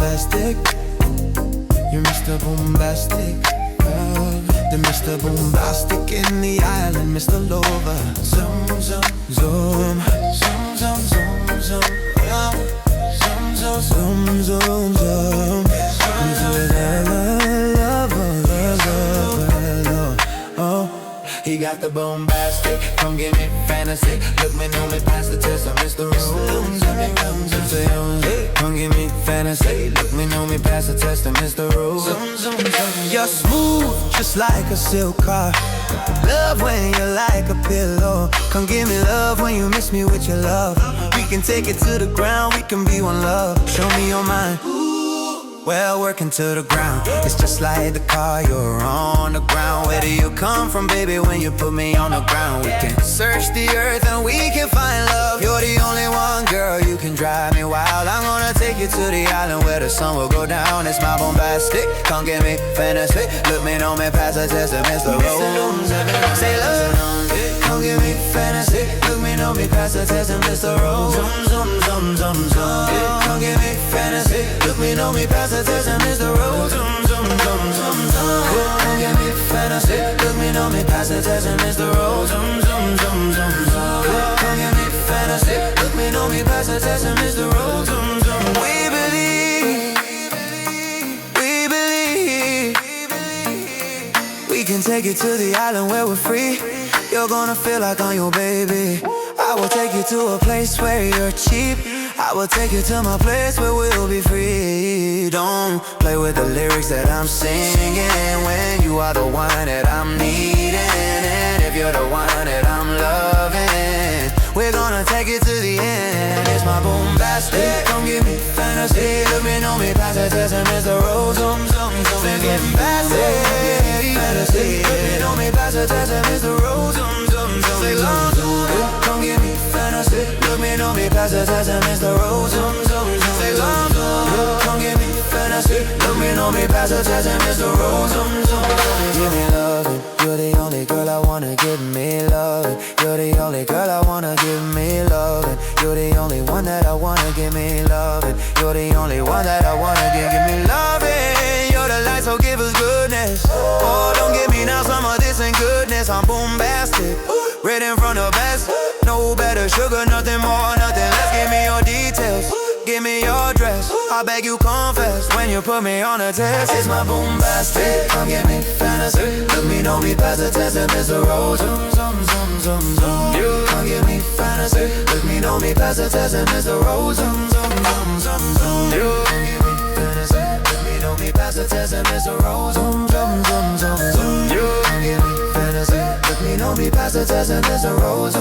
bombastic. You're Mr. Boombastic. The Mr. Boombastic in the island, Mr. Lova. Zoom, zoom, zoom, zoom, zoom, zoom, zoom, zoom, zoom, zoom, zoom, zoom. He got the bombastic, come give me fantasy. Look me, know me, pass the test, I'm Mr. Rose. Come give me fantasy. Look me, know me, pass the test, I'm Mr. Rose. You're smooth, just like a silk car. Love when you're like a pillow. Come give me love when you miss me with your love. We can take it to the ground, we can be one love. Show me your mind. Well, working to the ground. It's just like the car, you're on the ground. Where do you come from, baby, when you put me on the ground? We can search the earth and we can find love. You're the only one, girl, you can drive me wild. I'm gonna take you to the island where the sun will go down. It's my bombastic, come give me fantasy. Look me, know me, pass the test, Mr. Rose. Say love, come give me fantasy. Look me, know me, pass the test, Mr. Rose. Come give me fantasy. Look me, know me, pass the test, Mr. Rose. Come give me fantasy. Look me, know me, pass the test, Mr. Rose. Come give me fantasy. Look me, know me, pass the test, Mr. Rose. We believe, we believe, we can take it to the island where we're free. You're gonna feel like I'm your baby. I will take you to a place where you're cheap. I will take you to my place where we'll be free. Don't play with the lyrics that I'm singing, when you are the one that I'm needing. And if you're the one that I'm loving, we're gonna take it to the end. It's my bombastic, come give me fantasy. Look me, know me, pass the test, and Mr. Rose. We're getting bombastic, fantasy. Look me, know me, pass the test, and Mr. Rose. Come give me fantasy. Look me, know me, pass the test, and Mr. Rose. Come give me fantasy. Look me, know me, pass the test, and Mr. Rose. Give me loving. You're the only girl I wanna give me loving. You're the only girl I wanna give me loving. You're the only one that I wanna give me loving. You're the only one that I wanna give me loving. You're the light, so give us goodness. Oh, don't give me now some of this ain't goodness. I'm bombastic, right in front of best. No better sugar, nothing more, nothing less. Give me your details, give me your address. I beg you confess when you put me on a test. It's my bombastic, come give me fantasy. Look me, know me, pass the test, and Mr. Rose. You come give me fantasy. Look me, know me, pass the test, and Mr. Rose. You come give me fantasy. Look me, know me, pass the test, and Mr. Rose. You come give me fantasy. Look me, know me, pass the test, and Mr. Rose.